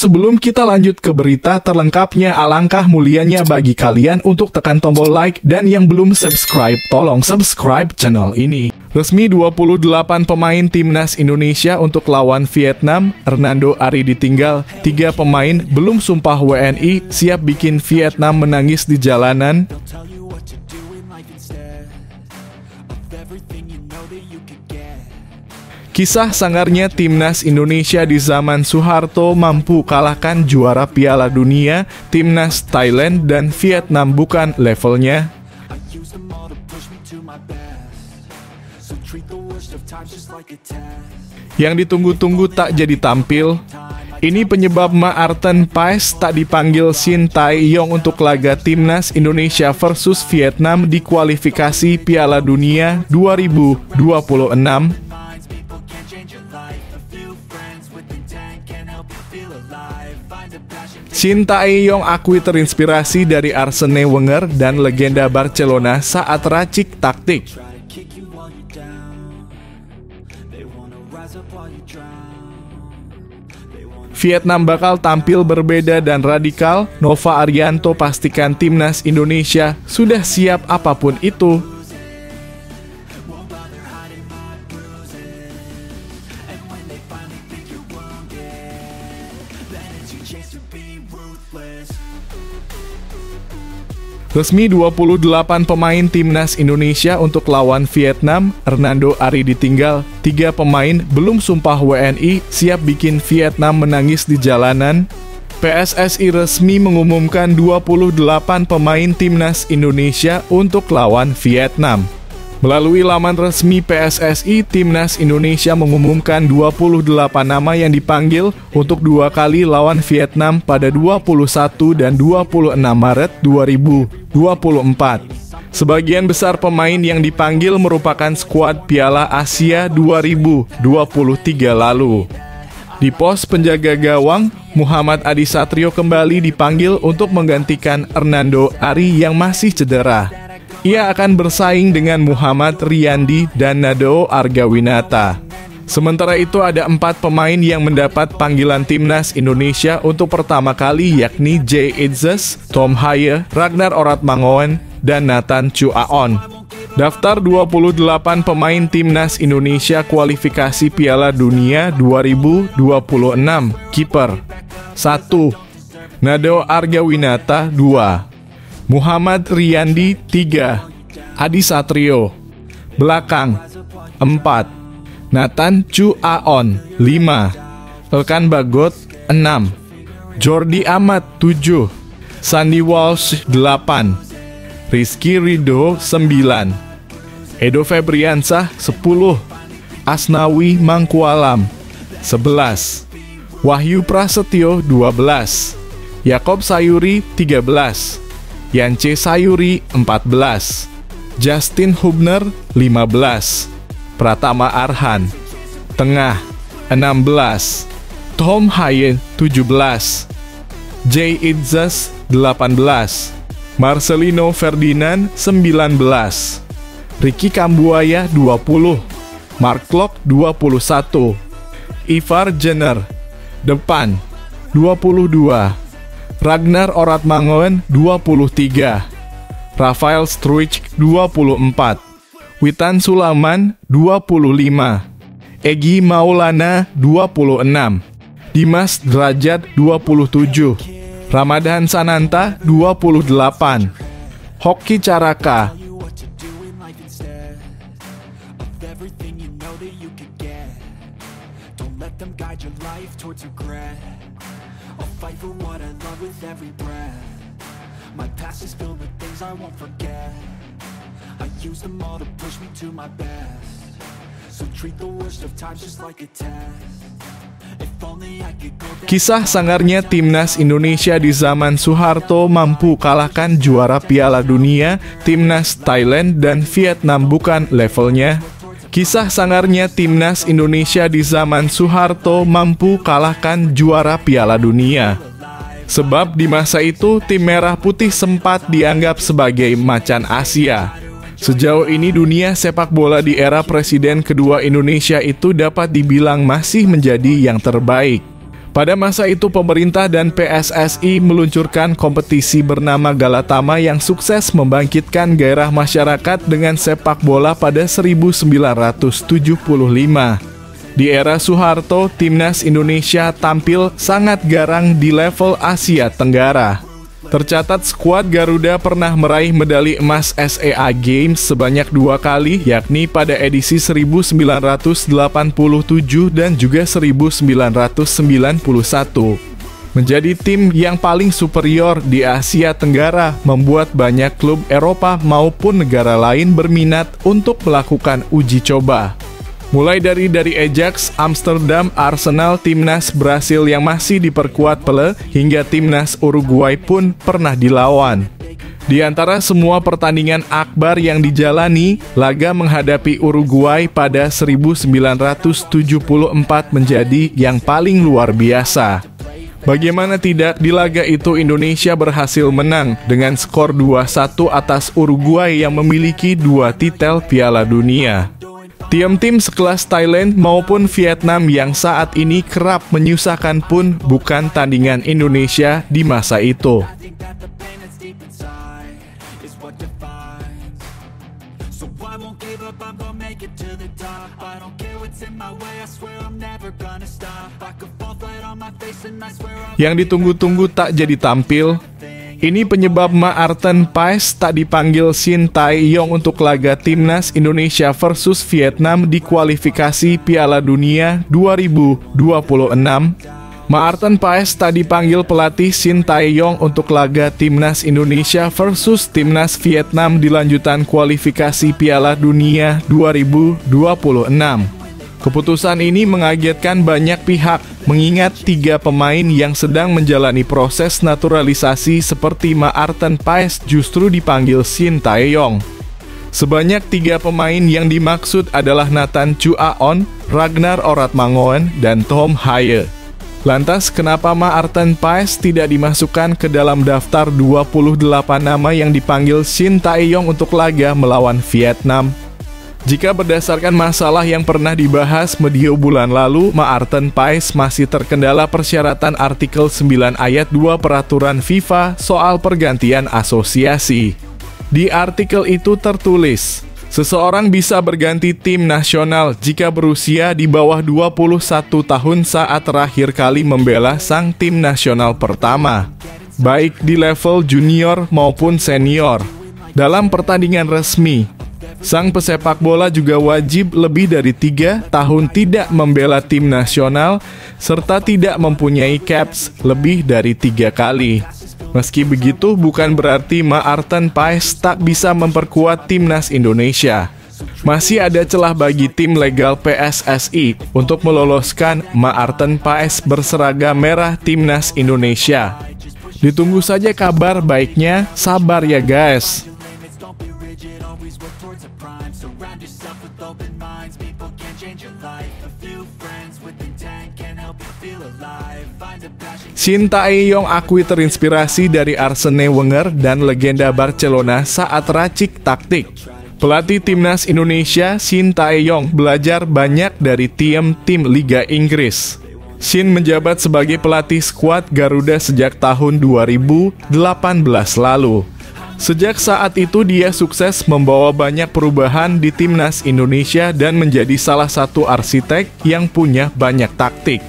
sebelum kita lanjut ke berita terlengkapnya, alangkah mulianya bagi kalian untuk tekan tombol like, dan yang belum subscribe, tolong subscribe channel ini. Resmi 28 pemain timnas Indonesia untuk lawan Vietnam, Hernando Ari ditinggal, 3 pemain belum sumpah WNI, siap bikin Vietnam menangis di jalanan. Kisah sangarnya timnas Indonesia di zaman Soeharto mampu kalahkan juara Piala Dunia, timnas Thailand dan Vietnam bukan levelnya. Yang ditunggu-tunggu tak jadi tampil. Ini penyebab Maarten Paes tak dipanggil Shin Tae-yong untuk laga timnas Indonesia versus Vietnam di kualifikasi Piala Dunia 2026. Shin Tae-yong akui terinspirasi dari Arsene Wenger dan legenda Barcelona saat racik taktik. Vietnam bakal tampil berbeda dan radikal. Nova Arianto pastikan timnas Indonesia sudah siap apapun itu. Resmi 28 pemain timnas Indonesia untuk lawan Vietnam, Hernando Ari ditinggal, 3 pemain belum sumpah WNI, siap bikin Vietnam menangis di jalanan. PSSI resmi mengumumkan 28 pemain timnas Indonesia untuk lawan Vietnam. Melalui laman resmi PSSI, timnas Indonesia mengumumkan 28 nama yang dipanggil untuk 2 kali lawan Vietnam pada 21 dan 26 Maret 2024. Sebagian besar pemain yang dipanggil merupakan skuad Piala Asia 2023 lalu. Di pos penjaga gawang, Muhammad Adi Satrio kembali dipanggil untuk menggantikan Hernando Ari yang masih cedera. Ia akan bersaing dengan Muhammad Riyandi dan Nadeo Argawinata. Sementara itu ada 4 pemain yang mendapat panggilan timnas Indonesia untuk pertama kali, yakni Jay Itzes, Tom Haye, Ragnar Oratmangoen, dan Nathan Chu Aon. Daftar 28 pemain timnas Indonesia kualifikasi Piala Dunia 2026. Kiper 1. Nadeo Argawinata 2. Muhammad Riyandi 3. Adi Satrio. Belakang 4. Nathan Chu Aon 5. Elkan Bagot 6. Jordi Amat 7. Sandy Walsh 8. Rizky Ridho 9. Edo Febriansah 10. Asnawi Mangkualam 11. Wahyu Prasetyo 12. Yakob Sayuri 13. Yance Sayuri 14. Justin Hubner 15. Pratama Arhan. Tengah 16. Tom Haye 17. Jay Itzes 18. Marcelino Ferdinand 19. Ricky Kambuaya 20. Mark Klok 21. Ivar Jenner depan 22. Ragnar Oratmangoen 23. Rafael Struijk 24. Witan Sulaman 25. Egy Maulana 26. Dimas Derajat 27. Ramadan Sananta 28. Hoki Caraka. I'll fight for what I love with every breath. My past is filled with things I won't forget. I use them all to push me to my best. So treat the worst of times just like a test. If only I could go back. Kisah sangarnya timnas Indonesia di zaman Soeharto mampu kalahkan juara Piala Dunia, timnas Thailand dan Vietnam bukan levelnya. Kisah sangarnya timnas Indonesia di zaman Soeharto mampu kalahkan juara Piala Dunia. Sebab di masa itu tim merah putih sempat dianggap sebagai macan Asia. Sejauh ini dunia sepak bola di era presiden kedua Indonesia itu dapat dibilang masih menjadi yang terbaik. Pada masa itu pemerintah dan PSSI meluncurkan kompetisi bernama Galatama yang sukses membangkitkan gairah masyarakat dengan sepak bola pada 1975. Di era Soeharto, timnas Indonesia tampil sangat garang di level Asia Tenggara. Tercatat skuad Garuda pernah meraih medali emas SEA Games sebanyak 2 kali, yakni pada edisi 1987 dan juga 1991. Menjadi tim yang paling superior di Asia Tenggara, membuat banyak klub Eropa maupun negara lain berminat untuk melakukan uji coba. Mulai dari Ajax, Amsterdam, Arsenal, timnas Brasil yang masih diperkuat Pelé, hingga timnas Uruguay pun pernah dilawan. Di antara semua pertandingan akbar yang dijalani, laga menghadapi Uruguay pada 1974 menjadi yang paling luar biasa. Bagaimana tidak, di laga itu Indonesia berhasil menang dengan skor 2-1 atas Uruguay yang memiliki 2 titel Piala Dunia. Tim-tim sekelas Thailand maupun Vietnam yang saat ini kerap menyusahkan pun bukan tandingan Indonesia di masa itu. Yang ditunggu-tunggu tak jadi tampil. Ini penyebab Maarten Paes tak dipanggil Shin Tae-yong untuk laga timnas Indonesia versus Vietnam di kualifikasi Piala Dunia 2026. Maarten Paes tak dipanggil pelatih Shin Tae-yong untuk laga timnas Indonesia versus timnas Vietnam di lanjutan kualifikasi Piala Dunia 2026. Keputusan ini mengagetkan banyak pihak, mengingat 3 pemain yang sedang menjalani proses naturalisasi seperti Maarten Paes justru dipanggil Shin Tae-yong. Sebanyak 3 pemain yang dimaksud adalah Nathan Chua-on, Ragnar Oratmangoen, dan Tom Haye. Lantas kenapa Maarten Paes tidak dimasukkan ke dalam daftar 28 nama yang dipanggil Shin Tae-yong untuk laga melawan Vietnam? Jika berdasarkan masalah yang pernah dibahas medio bulan lalu, Maarten Paes masih terkendala persyaratan artikel 9 ayat 2 peraturan FIFA soal pergantian asosiasi. Di artikel itu tertulis, seseorang bisa berganti tim nasional jika berusia di bawah 21 tahun saat terakhir kali membela sang tim nasional pertama, baik di level junior maupun senior. Dalam pertandingan resmi, sang pesepak bola juga wajib lebih dari 3 tahun tidak membela tim nasional, serta tidak mempunyai caps lebih dari 3 kali. Meski begitu, bukan berarti Maarten Paes tak bisa memperkuat timnas Indonesia. Masih ada celah bagi tim legal PSSI untuk meloloskan Maarten Paes berseragam merah timnas Indonesia. Ditunggu saja kabar baiknya, sabar ya guys. Shin Tae-yong akui terinspirasi dari Arsene Wenger dan legenda Barcelona saat racik taktik. Pelatih timnas Indonesia, Shin Tae-yong, belajar banyak dari tim-tim Liga Inggris. Shin menjabat sebagai pelatih skuad Garuda sejak tahun 2018 lalu. Sejak saat itu dia sukses membawa banyak perubahan di timnas Indonesia dan menjadi salah satu arsitek yang punya banyak taktik.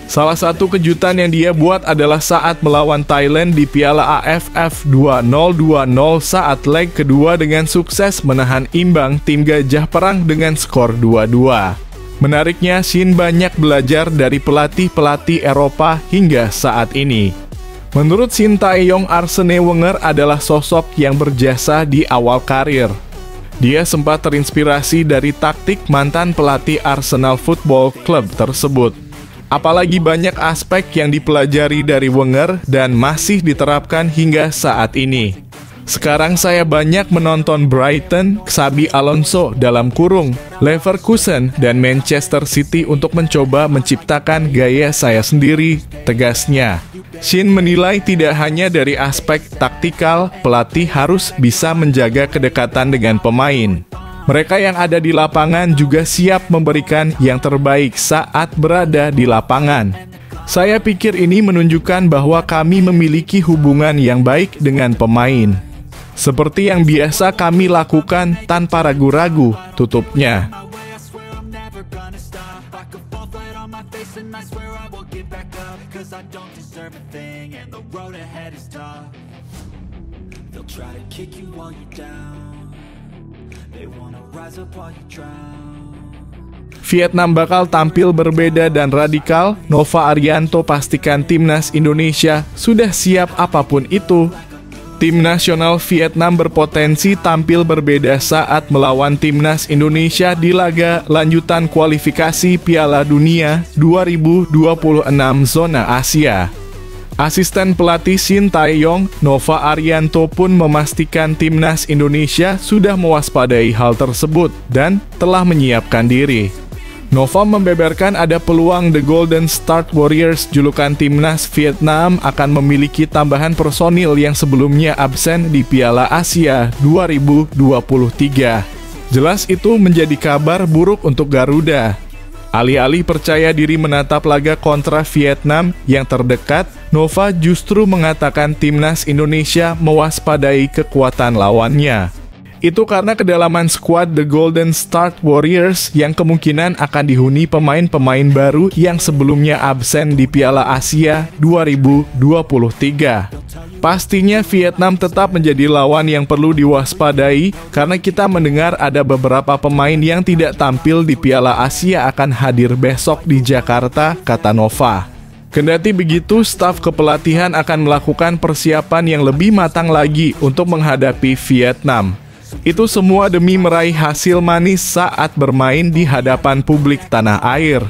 Salah satu kejutan yang dia buat adalah saat melawan Thailand di Piala AFF 2020 saat leg kedua dengan sukses menahan imbang tim Gajah Perang dengan skor 2-2. Menariknya, Shin banyak belajar dari pelatih-pelatih Eropa hingga saat ini. Menurut Shin Tae-yong, Arsene Wenger adalah sosok yang berjasa di awal karir. Dia sempat terinspirasi dari taktik mantan pelatih Arsenal Football Club tersebut. Apalagi banyak aspek yang dipelajari dari Wenger dan masih diterapkan hingga saat ini. Sekarang saya banyak menonton Brighton, Xabi Alonso dalam kurung, Leverkusen, dan Manchester City untuk mencoba menciptakan gaya saya sendiri, tegasnya. Shin menilai tidak hanya dari aspek taktikal, pelatih harus bisa menjaga kedekatan dengan pemain. Mereka yang ada di lapangan juga siap memberikan yang terbaik saat berada di lapangan. Saya pikir ini menunjukkan bahwa kami memiliki hubungan yang baik dengan pemain. Seperti yang biasa kami lakukan tanpa ragu-ragu, tutupnya. Vietnam bakal tampil berbeda dan radikal. Nova Arianto pastikan timnas Indonesia sudah siap apapun itu. Tim nasional Vietnam berpotensi tampil berbeda saat melawan timnas Indonesia di laga lanjutan kualifikasi Piala Dunia 2026 zona Asia. Asisten pelatih Shin Tae-yong, Nova Arianto pun memastikan timnas Indonesia sudah mewaspadai hal tersebut dan telah menyiapkan diri. Nova membeberkan ada peluang The Golden Star Warriors julukan timnas Vietnam akan memiliki tambahan personil yang sebelumnya absen di Piala Asia 2023. Jelas itu menjadi kabar buruk untuk Garuda. Alih-alih percaya diri menatap laga kontra Vietnam yang terdekat, Nova justru mengatakan timnas Indonesia mewaspadai kekuatan lawannya. Itu karena kedalaman skuad The Golden Star Warriors yang kemungkinan akan dihuni pemain-pemain baru yang sebelumnya absen di Piala Asia 2023. Pastinya Vietnam tetap menjadi lawan yang perlu diwaspadai karena kita mendengar ada beberapa pemain yang tidak tampil di Piala Asia akan hadir besok di Jakarta, kata Nova. Kendati begitu, staf kepelatihan akan melakukan persiapan yang lebih matang lagi untuk menghadapi Vietnam. Itu semua demi meraih hasil manis saat bermain di hadapan publik tanah air.